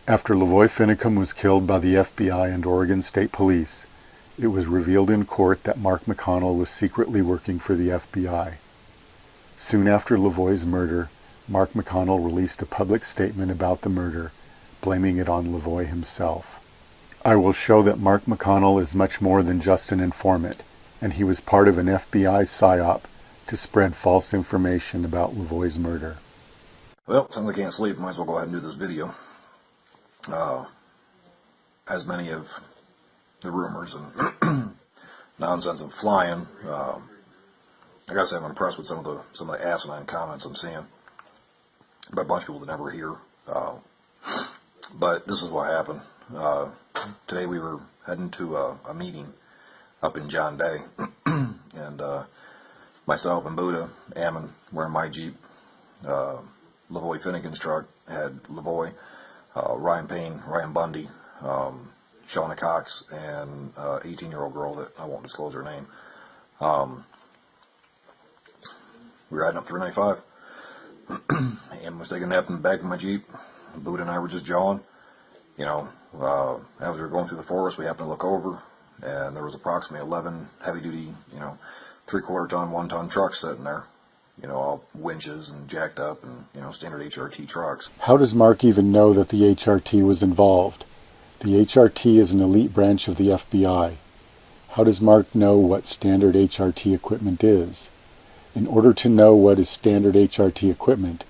After LaVoy Finicum was killed by the FBI and Oregon State Police, it was revealed in court that Mark McConnell was secretly working for the FBI. Soon after LaVoy's murder, Mark McConnell released a public statement about the murder, blaming it on LaVoy himself. "I will show that Mark McConnell is much more than just an informant, and he was part of an FBI Psyop to spread false information about LaVoy's murder." Well, since I can't sleep, might as well go ahead and do this video. As many of the rumors and nonsense of flying, I gotta say I'm impressed with some of the asinine comments I'm seeing by a bunch of people that never hear. But this is what happened. Today we were heading to a meeting up in John Day, and myself and Buddha, Ammon, were in my Jeep. LaVoy Finicum's truck had LaVoy, Ryan Payne, Ryan Bundy, Shauna Cox, and 18-year-old girl that I won't disclose her name. We were riding up 395. Ammon was taking a nap in the back of my Jeep. Buddha and I were just jawing. You know, as we were going through the forest, we happened to look over, and there was approximately 11 heavy-duty, 3/4 ton, 1 ton trucks sitting there. All winches and jacked up and, standard HRT trucks. How does Mark even know that the HRT was involved? The HRT is an elite branch of the FBI. How does Mark know what standard HRT equipment is? In order to know what is standard HRT equipment,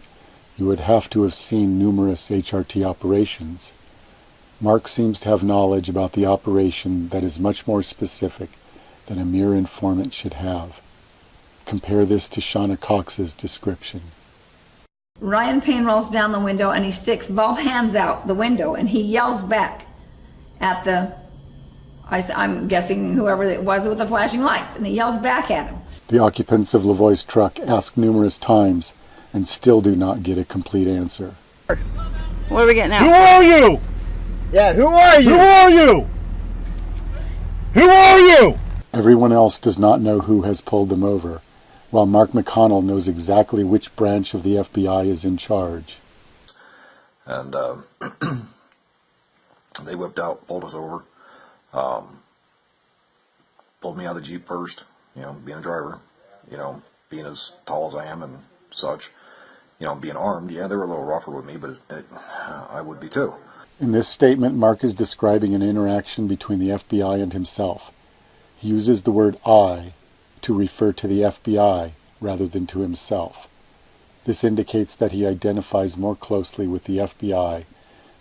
you would have to have seen numerous HRT operations. Mark seems to have knowledge about the operation that is much more specific than a mere informant should have. Compare this to Shauna Cox's description. Ryan Payne rolls down the window and he sticks both hands out the window and he yells back at I'm guessing whoever it was with the flashing lights, and he yells back at him. The occupants of LaVoy's truck ask numerous times and still do not get a complete answer. What are we getting now? Who are you? Yeah, who are you? Who are you? Who are you? Everyone else does not know who has pulled them over, while Mark McConnell knows exactly which branch of the FBI is in charge. And they whipped out, pulled us over, pulled me out of the Jeep first, being a driver, being as tall as I am and such, being armed. Yeah, they were a little rougher with me, but I would be too. In this statement, Mark is describing an interaction between the FBI and himself. He uses the word "I" to refer to the FBI rather than to himself. This indicates that he identifies more closely with the FBI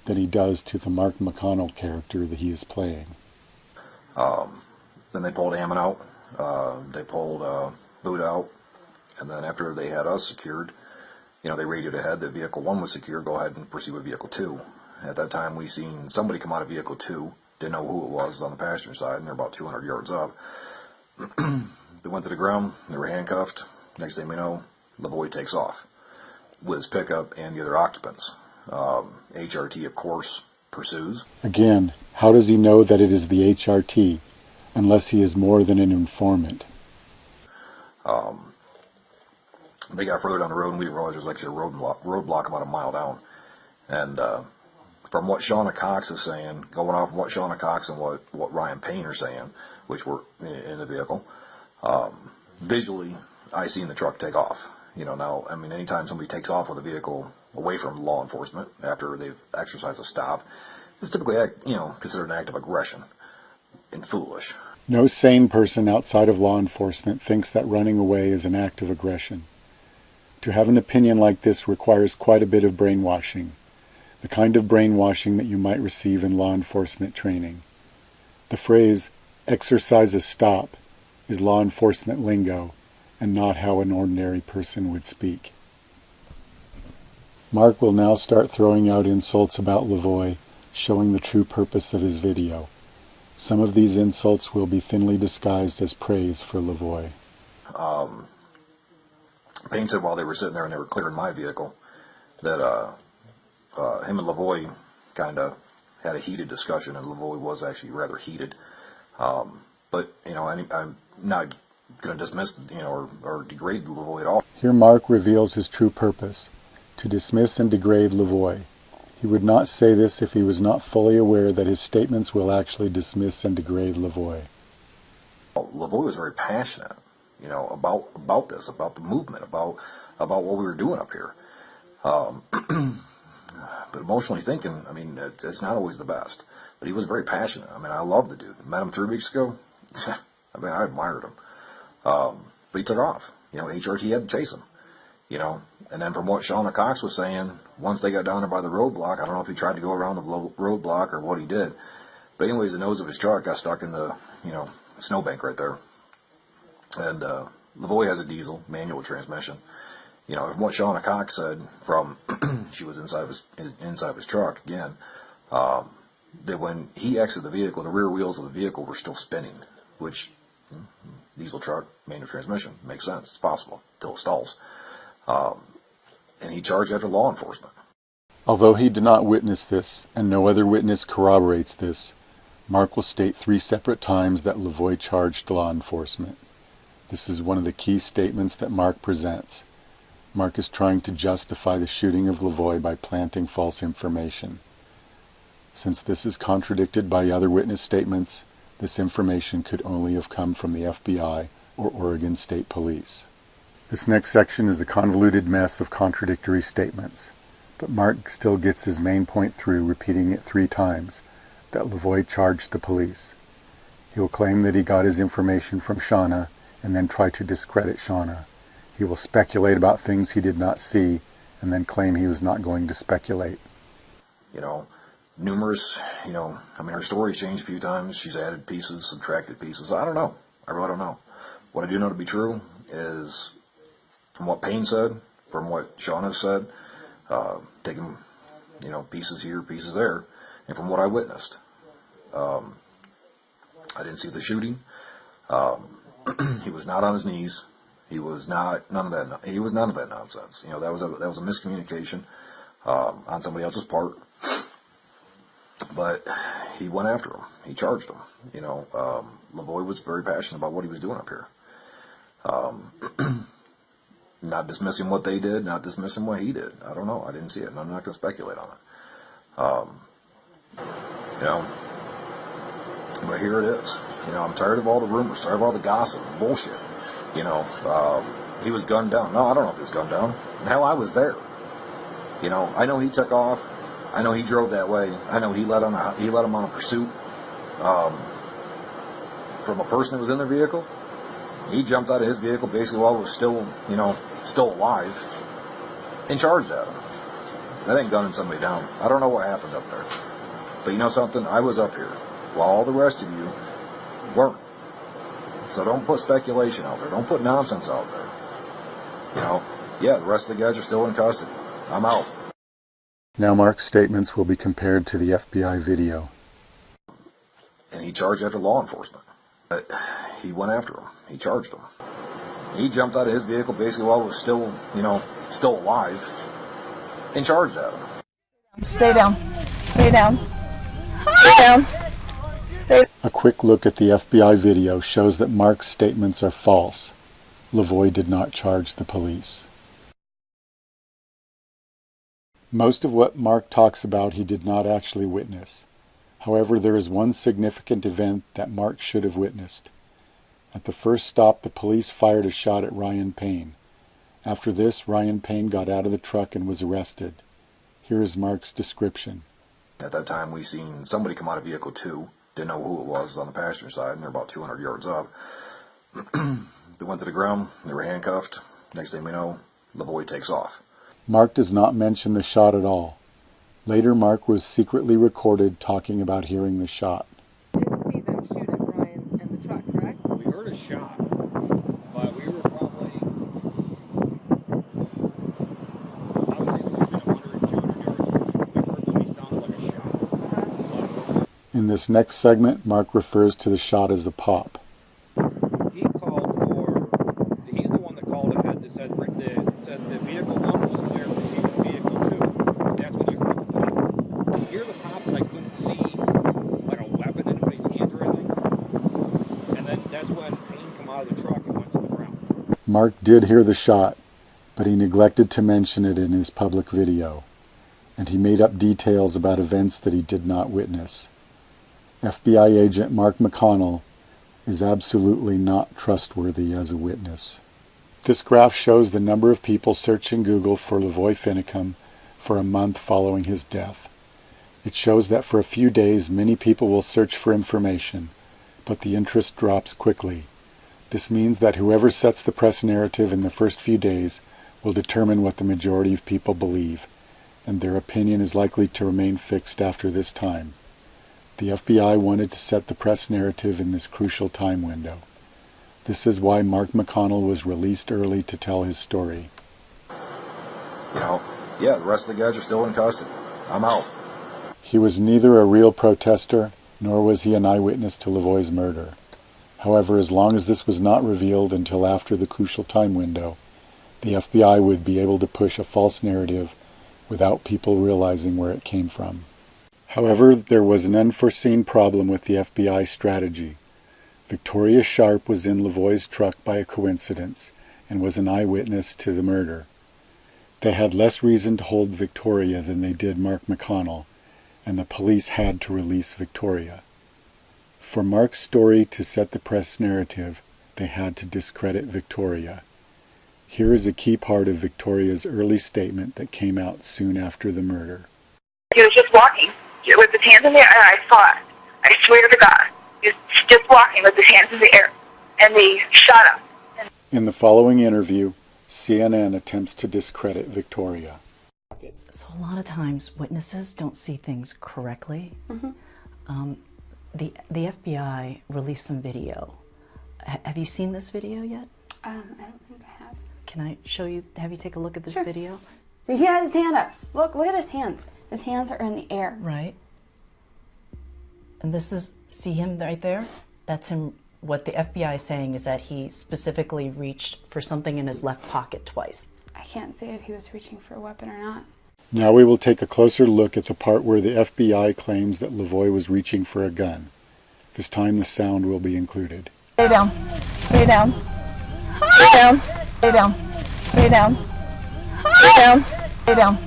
than he does to the Mark McConnell character that he is playing. Then they pulled Ammon out. They pulled Buddha out. And then after they had us secured, they radioed ahead that Vehicle 1 was secure. Go ahead and proceed with Vehicle 2. At that time, we seen somebody come out of Vehicle 2. Didn't know who it was on the passenger side, and they're about 200 yards up. They went to the ground. They were handcuffed. Next thing we know, LaVoy takes off with his pickup and the other occupants. HRT, of course, pursues. Again, how does he know that it is the HRT, unless he is more than an informant? They got further down the road, and we realized there was actually a roadblock about a mile down. And from what Shauna Cox is saying, going off of what Shauna Cox and what Ryan Payne are saying, which were in the vehicle, visually, I seen the truck take off. Now, anytime somebody takes off with a vehicle away from law enforcement after they've exercised a stop, it's typically, considered an act of aggression and foolish. No sane person outside of law enforcement thinks that running away is an act of aggression. To have an opinion like this requires quite a bit of brainwashing, the kind of brainwashing that you might receive in law enforcement training. The phrase, "exercise a stop," is law enforcement lingo and not how an ordinary person would speak. Mark will now start throwing out insults about LaVoy, showing the true purpose of his video. Some of these insults will be thinly disguised as praise for LaVoy. Payne said while they were sitting there and they were clearing my vehicle that him and LaVoy kind of had a heated discussion, and LaVoy was actually rather heated. But, I'm not going to dismiss, or degrade LaVoy at all. Here Mark reveals his true purpose, to dismiss and degrade LaVoy. He would not say this if he was not fully aware that his statements will actually dismiss and degrade LaVoy. LaVoy was very passionate, about this, about the movement, about what we were doing up here. But emotionally thinking, it's not always the best. But he was very passionate. I love the dude. Met him 3 weeks ago. I admired him. But he took off. HRT had to chase him. And then from what Shauna Cox was saying, once they got down there by the roadblock, I don't know if he tried to go around the roadblock or what he did. But anyways, the nose of his truck got stuck in the, snowbank right there. And LaVoy has a diesel, manual transmission. From what Shauna Cox said, from she was inside of his truck again, that when he exited the vehicle, the rear wheels of the vehicle were still spinning, which diesel truck, manual transmission, makes sense. It's possible until it stalls. And he charged after law enforcement. Although he did not witness this, and no other witness corroborates this, Mark will state 3 separate times that LaVoy charged law enforcement. This is one of the key statements that Mark presents. Mark is trying to justify the shooting of LaVoy by planting false information. Since this is contradicted by other witness statements, this information could only have come from the FBI or Oregon State Police. This next section is a convoluted mess of contradictory statements, but Mark still gets his main point through, repeating it 3 times, that LaVoy charged the police. He will claim that he got his information from Shauna and then try to discredit Shauna. He will speculate about things he did not see and then claim he was not going to speculate. Numerous, her story's changed a few times. She's added pieces, subtracted pieces. I don't know. I really don't know. What I do know to be true is from what Payne said, from what Shauna said, taking, pieces here, pieces there, and from what I witnessed. I didn't see the shooting. He was not on his knees. He was not none of that. He was none of that nonsense. That was a miscommunication on somebody else's part. But he went after him. He charged him. LaVoy was very passionate about what he was doing up here. Not dismissing what they did, not dismissing what he did. I don't know. I didn't see it, and I'm not going to speculate on it. But here it is. I'm tired of all the rumors, tired of all the gossip and bullshit. He was gunned down. No, I don't know if he was gunned down. Hell, I was there. I know he took off. I know he drove that way. I know he led him on a pursuit from a person that was in the vehicle. He jumped out of his vehicle basically while it was still alive and charged at him. That ain't gunning somebody down. I don't know what happened up there. But you know something? I was up here while all the rest of you weren't. So don't put speculation out there. Don't put nonsense out there. The rest of the guys are still in custody. I'm out. Now Mark's statements will be compared to the FBI video. And he charged after law enforcement. But he went after him. He charged him. He jumped out of his vehicle basically while it was still alive and charged at him. Stay down. Stay down. Stay down. Stay. A quick look at the FBI video shows that Mark's statements are false. LaVoy did not charge the police. Most of what Mark talks about he did not actually witness. However, there is one significant event that Mark should have witnessed. At the first stop, the police fired a shot at Ryan Payne. After this, Ryan Payne got out of the truck and was arrested. Here is Mark's description. At that time, we seen somebody come out of vehicle 2. Didn't know who it was on the passenger side, and they're about 200 yards up. They went to the ground. They were handcuffed. Next thing we know, LaVoy takes off. Mark does not mention the shot at all. Later, Mark was secretly recorded talking about hearing the shot. You didn't see them shoot at Ryan and the truck, correct? We heard a shot, but we were probably, I would say between 100 and 200 yards. We heard what we sounded like a shot. In this next segment, Mark refers to the shot as a pop. He called for, he's the one that called ahead that said the vehicle 1 was clear, proceed with vehicle 2. That's when you heard the pop. You hear the pop, but I couldn't see like a weapon in anybody's hands or anything. And then that's when Payne came out of the truck and went to the ground. Mark did hear the shot, but he neglected to mention it in his public video. and he made up details about events that he did not witness. FBI agent Mark McConnell is absolutely not trustworthy as a witness. This graph shows the number of people searching Google for LaVoy Finicum for a month following his death. It shows that for a few days many people will search for information, but the interest drops quickly. This means that whoever sets the press narrative in the first few days will determine what the majority of people believe, and their opinion is likely to remain fixed after this time. The FBI wanted to set the press narrative in this crucial time window. This is why Mark McConnell was released early to tell his story. Yeah, the rest of the guys are still in custody. I'm out. He was neither a real protester, nor was he an eyewitness to LaVoy's murder. However, as long as this was not revealed until after the crucial time window, the FBI would be able to push a false narrative without people realizing where it came from. However, there was an unforeseen problem with the FBI strategy. Victoria Sharp was in LaVoy's truck by a coincidence and was an eyewitness to the murder. They had less reason to hold Victoria than they did Mark McConnell, and the police had to release Victoria. For Mark's story to set the press narrative, they had to discredit Victoria. Here is a key part of Victoria's early statement that came out soon after the murder. He was just walking with his hands in the air, and I saw it. I swear to God. He was just walking with his hands in the air, and they shot him. In the following interview, CNN attempts to discredit Victoria. So a lot of times witnesses don't see things correctly. The FBI released some video. Have you seen this video yet? I don't think I have. Can I show you, have you take a look at this Sure. video? So he had his hand up. Look at his hands. His hands are in the air. Right. And this is, see him right there? That's him. What the FBI is saying is that he specifically reached for something in his left pocket twice. I can't say if he was reaching for a weapon or not. Now we will take a closer look at the part where the FBI claims that LaVoy was reaching for a gun. This time the sound will be included. Stay down. Stay down. Stay down. Stay down. Stay down. Stay down. Stay down.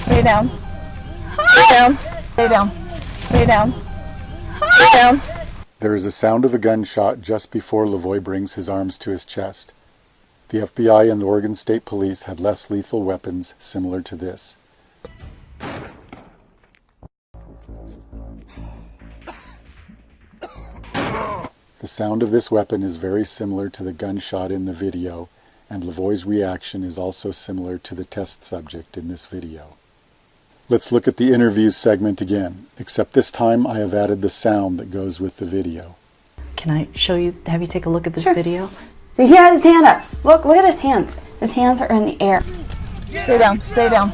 Stay down. Stay down. Stay down. Stay down. Stay down. There is a sound of a gunshot just before LaVoy brings his arms to his chest. The FBI and the Oregon State Police had less lethal weapons similar to this. The sound of this weapon is very similar to the gunshot in the video, and LaVoy's reaction is also similar to the test subject in this video. Let's look at the interview segment again, except this time I have added the sound that goes with the video. Can I show you, have you take a look at this Sure. video? So he had his hand up. Look at his hands. His hands are in the air. Stay down. Stay down.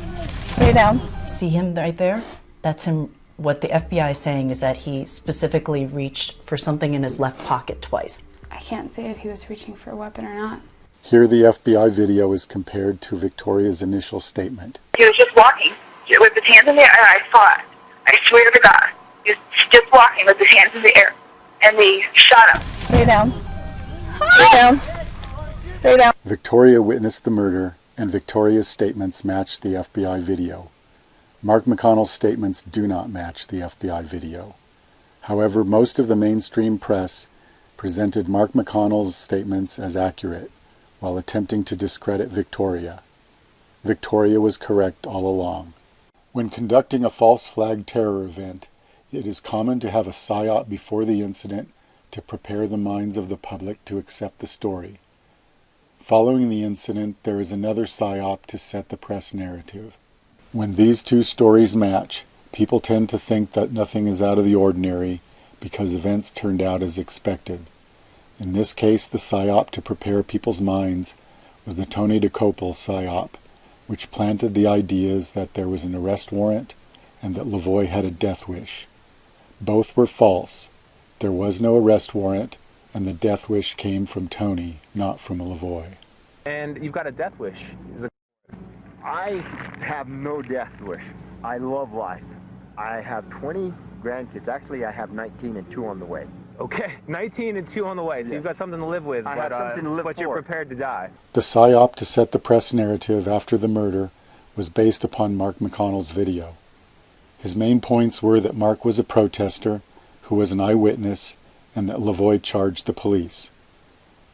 Stay down. See him right there? That's him. What the FBI is saying is that he specifically reached for something in his left pocket twice. I can't say if he was reaching for a weapon or not. Here the FBI video is compared to Victoria's initial statement. He was just walking with his hands in the air, and I saw it. I swear to God. He was just walking with his hands in the air, and they shot him. Stay down. Stay down. Stay down. Victoria witnessed the murder, and Victoria's statements match the FBI video. Mark McConnell's statements do not match the FBI video. However, most of the mainstream press presented Mark McConnell's statements as accurate, while attempting to discredit Victoria. Victoria was correct all along. When conducting a false flag terror event, it is common to have a psyop before the incident to prepare the minds of the public to accept the story. Following the incident, there is another psyop to set the press narrative. When these two stories match, people tend to think that nothing is out of the ordinary because events turned out as expected. In this case, the psyop to prepare people's minds was the Tony DeCopel psyop, which planted the ideas that there was an arrest warrant and that LaVoy had a death wish. Both were false. There was no arrest warrant, and the death wish came from Tony, not from LaVoy. And you've got a death wish. I have no death wish. I love life. I have 20 grandkids. Actually, I have 19 and 2 on the way. Okay, 19 and 2 on the way, so Yes. you've got something to live with. I have something to live but you're for. prepared to die. The psyop to set the press narrative after the murder was based upon Mark McConnell's video. His main points were that Mark was a protester who was an eyewitness and that LaVoy charged the police.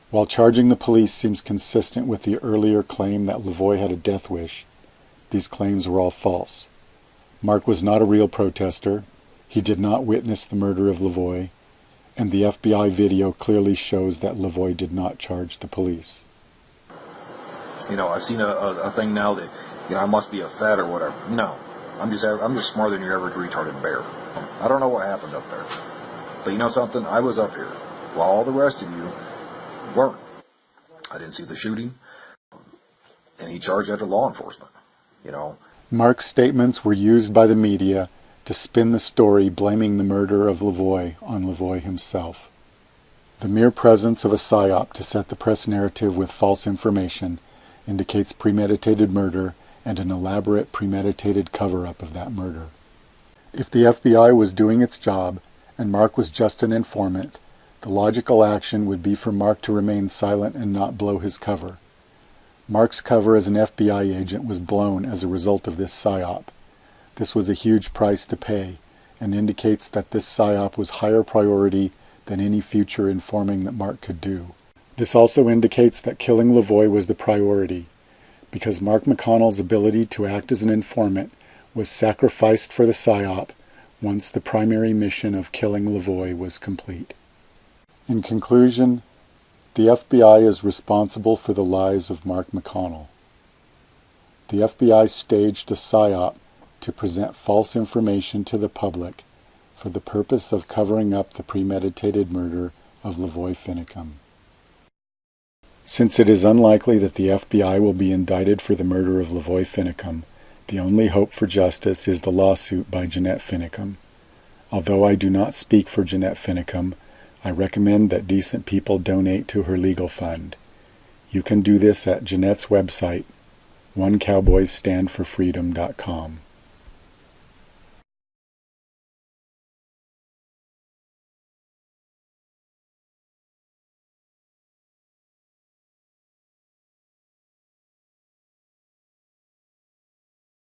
While charging the police seems consistent with the earlier claim that LaVoy had a death wish, these claims were all false. Mark was not a real protester, he did not witness the murder of LaVoy, and the FBI video clearly shows that LaVoy did not charge the police. I've seen a thing now that, I must be a fat or whatever. No, I'm just smarter than your average retarded bear. I don't know what happened up there. But you know something? I was up here while all the rest of you weren't. I didn't see the shooting, and he charged that to law enforcement, Mark's statements were used by the media to spin the story blaming the murder of LaVoy on LaVoy himself. The mere presence of a psyop to set the press narrative with false information indicates premeditated murder and an elaborate premeditated cover-up of that murder. If the FBI was doing its job and Mark was just an informant, the logical action would be for Mark to remain silent and not blow his cover. Mark's cover as an FBI agent was blown as a result of this psyop. This was a huge price to pay and indicates that this psyop was higher priority than any future informing that Mark could do. This also indicates that killing LaVoy was the priority, because Mark McConnell's ability to act as an informant was sacrificed for the psyop once the primary mission of killing LaVoy was complete. In conclusion, the FBI is responsible for the lies of Mark McConnell. The FBI staged a psyop to present false information to the public for the purpose of covering up the premeditated murder of LaVoy Finicum. Since it is unlikely that the FBI will be indicted for the murder of LaVoy Finicum, the only hope for justice is the lawsuit by Jeanette Finicum. Although I do not speak for Jeanette Finicum, I recommend that decent people donate to her legal fund. You can do this at Jeanette's website, onecowboysstandforfreedom.com.